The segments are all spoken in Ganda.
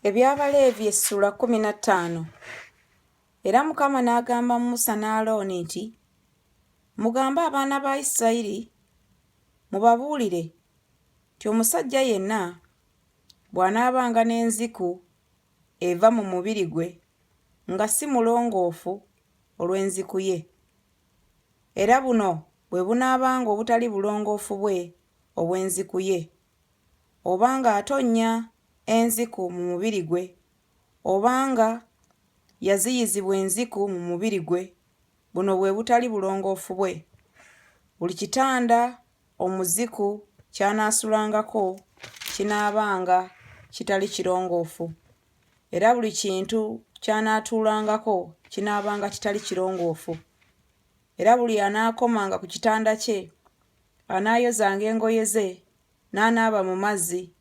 Eby'Abaleevi essula 15. Era Mukama n'agamba Musa ne Alooni nti, mugambe abaana ba Isirayiri mubabuulire nti omusajja yenna bw'anaabanga n'enziku eva mu mubiri gwe nga si mulongoofu olw'enziku ye, era buno bwe bunaabanga obutali bulongoofu bwe obw'enziku ye, obanga atonnya enziku mu mubiri gwe, obanga yaziyizibwa enziku mu mubiri gwe, buno bwe butali bulongoofu bwe. Buli kitanda omuziku ky'anaasulangako kinaabanga kitali kirongoofu, era buli kintu ky'anaatuulangako kinaabanga kitali kirongoofu. Era buli anaakomanga ku kitanda kye anaayozanga engoye ze n'anaaba mu mazzi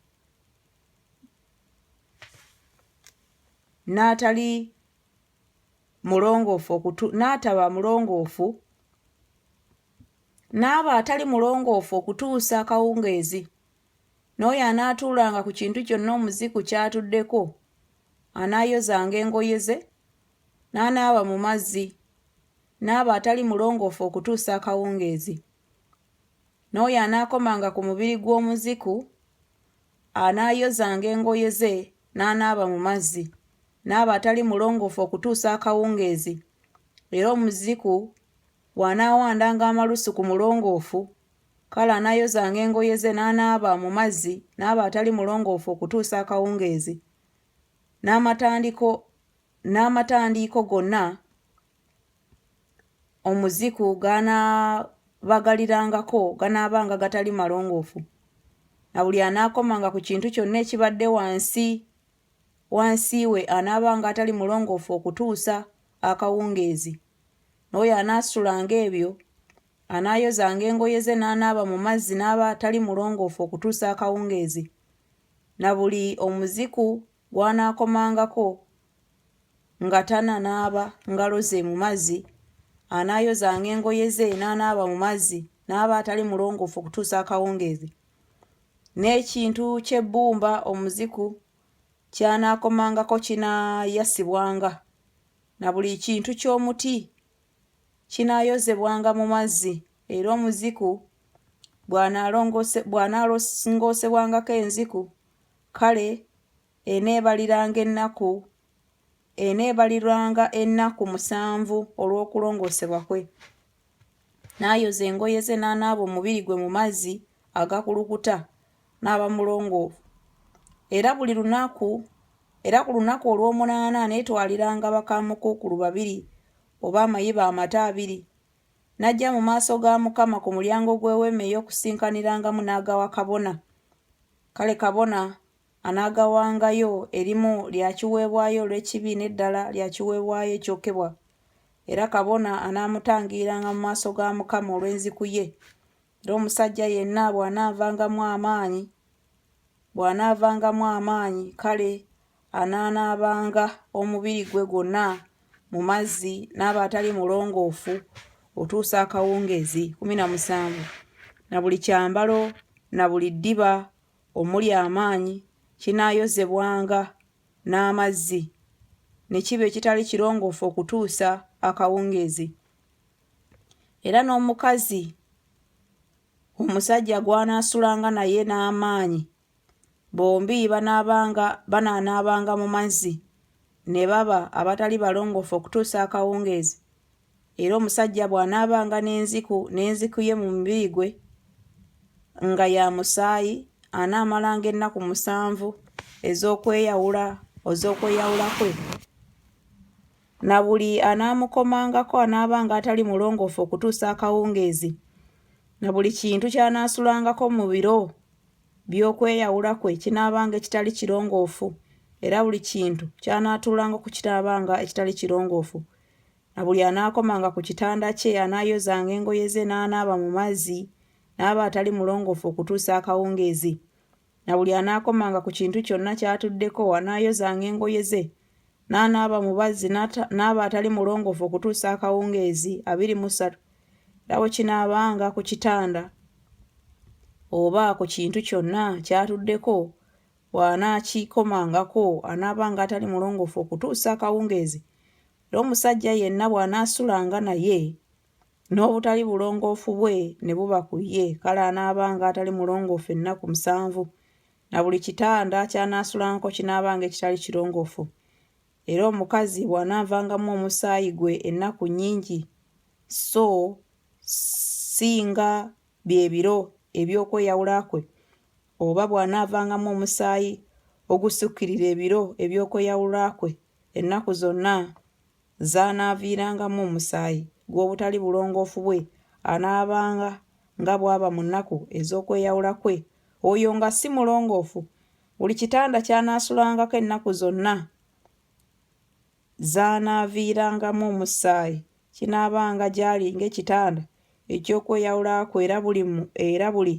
n'atali mulongoofu n'ataba mulongoofu n'aba atali mulongoofu okutuusa akawungeezi. N'oyo anaatuulanga ku kintu kyonna omuziku ky'atuddeko anaayozanga engoye ze n'anaaba mu mazzi n'aba atali mulongoofu okutuusa akawungeezi. N'oyo anaakomanga ku mubiri gw'omuziku anaayozanga engoye ze n'anaaba mu mazzi n'aba atali mulongoofu okutuusa akawungeezi. Era omuziku bw'anaawandanga amalusu ku mulongoofu, kale anaayozanga engoye ze n'anaaba mu mazzi n'aba atali mulongoofu okutuusa akawungeezi. N'amatandiiko gonna omuziku g'anaabagalirangako ganaabanga gatali malongoofu. Na buli anaakomanga ku kintu kyonna ekibadde wansi we anaabanga atali mulongoofu okutuusa akawungeezi. N'oyo anaasulanga ebyo anaayozanga engoye ze n'anaaba mu mazzi n'aba atali mulongoofu okutuusa akawungeezi. Na buli omuziku gw'anaakomangako nga tananaaba ngalo ze mu mazzi anaayozanga engoye ze n'anaaba mu mazzi n'aba atali mulongoofu okutuusa akawungeezi. N'ekintu ky'ebbumba omuziku ky'anaakomangako kinaayasibwanga, na buli kintu ky'omuti kinaayozebwanga mu mazzi. Era omuziku bw'anaalongoosebwangako enziku, kale eneebaliranga ennaku 7 olw'okulongoosebwa kwe. N'ayoza engoye ze n'anaaba omubiri gwe mu mazzi agakulukuta n'aba mulongoofu. Era ku lunaku olw'omunaana aneetwaliranga bakaamukukulu 2 oba amayiba amato 2, n'ajja mu maaso ga Mukama ku mulyango gw'Eweema ey'Okusinkanirangamu n'agawa kabona. Kale kabona anaagawangayo erimu lya kiweebwayo olw'ekibi n'eddala lya kiweebwayo ekyokebwa. Era kabona anaamutangiriranga mu maaso ga Mukama olw'enziku ye. Era omusajja yenna bw'anaavangamu amaanyi, kale anaanaabanga omubiri gwe gwonna mu mazzi n'aba atali mulongoofu otuusa akawungeezi 17. Na buli kyambalo na buli ddiba omuli amaanyi kinaayozebwanga n'amazzi ne kiba ekitali kirongoofu okutuusa akawungeezi. Era n'omukazi omusajja gw'anaasulanga naye n'amaanyi, bombi banaanaabanga mu mazzi ne baba abatali balongoofu okutuusa akawungeezi. Era omusajja bw'anaabanga n'enziku ye mu mubiri gwe nga ya musaayi, anaamalanga ennaku 7 ez'okweyawula kwe. Na buli anaamukomangako anaabanga atali mulongoofu okutuusa akawungeezi. Na buli kintu ky'anaasulangako mu biro by'okweyawula kwe kinaabanga ekitali kirongoofu. Era buli kintu ky'anaatuulangako kinaabanga ekitali kirongoofu. Na buli anaakomanga ku kitanda kye anaayozanga engoye ze n'anaaba mu mazzi n'aba atali mulongoofu okutuusa akawungeezi. Na buli anaakomanga ku kintu kyonna ky'atuddeko anaayozanga engoye ze n'anaaba mu mazzi n'aba atali mulongoofu okutuusa akawungeezi 23. Era bwe kinaabanga ku kitanda oba ku kintu kyonna ky'atuddeko bw'anaakikomangako anaabanga atali mulongoofu okutuusa akawungeezi. Era omusajja yenna bw'anaasulanga naye n'obutali bulongoofu bwe ne buba ku ye, kale anaabanga atali mulongoofu ennaku 7, na buli kitanda ky'anaasulangako kinaabanga ekitali kirongoofu. Era omukazi bw'anaavangamu omusaayi gwe ennaku nnyingi, so singa bye biro eby'okweyawula kwe, oba bw'anaavangamu omusaayi ogusukkirira ebiro eby'okweyawula kwe, ennaku zonna z'anaaviirangamu omusaayi gw'obutali bulongoofu bwe, anaabanga nga bw'aba mu nnaku ez'okweyawula kwe, oyo nga si mulongoofu. Buli kitanda ky'anaasulangako ennaku zonna z'anaaviirangamu omusaayi kinaabanga gy'ali ng'ekitanda eky'okweyawula kwe, era buli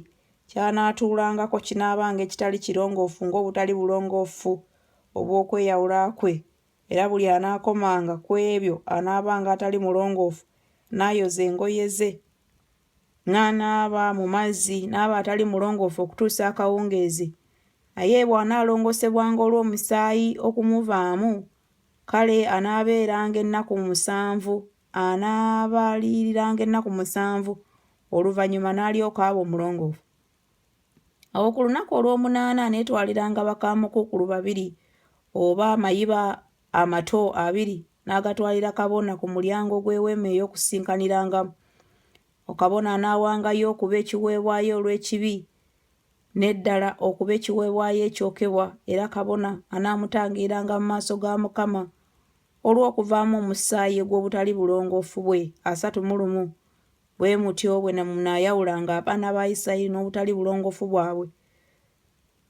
ky'anaatuulangako kinaabanga ekitali kirongoofu ng'obutali bulongoofu obw'okweyawula kwe. Era buli anaakomanga ku ebyo anaabanga atali mulongoofu, n'ayoza engoye ze, n'anaaba mu mazzi, n'aba atali mulongoofu okutuusa akawungeezi. Naye bw'anaalongoosebwanga olw'omusaayi okumuvaamu, kale anaabeeranga ennaku 7, anaabaliiriranga ennaku 7, oluvannyuma n'alyoka aba omulongoofu. Awo ku lunaku olw'omunaana aneetwaliranga bakaamukukulu 2 oba amayiba amato 2 n'agatwalira kabona ku mulyango gw'eweema ey'okusinkanirangamu. Kabona anaawangayo okuba ekiweebwayo olw'ekibi n'eddala okuba ekiweebwayo ekyokebwa, era kabona anaamutangiriranga mu maaso ga Mukama olw'okuvaamu omusaayi ogw'obutali bulongoofu bwe 31. Bwe mutyo bwe munaayawulanga abaana ba Isirayiri n'obutali bulongoofu bwabwe,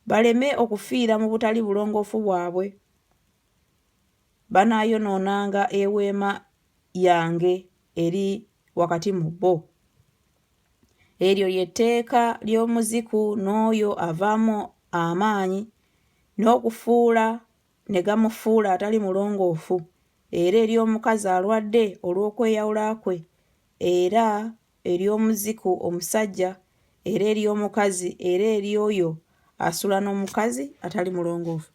baleme okufiira mu butali bulongoofu bwabwe, banaayonoonanga eweema yange eri wakati mu bo. Eryo ly'etteeka ly'omuziku n'oyo avaamu amaanyi n'okufuula ne gamufuula atali mulongoofu, era ery'omukazi alwadde olw'okweyawula kwe, era ery'omuziku omusajja, era ery'omukazi, era ery'oyo asula n'omukazi atali mulongoofu.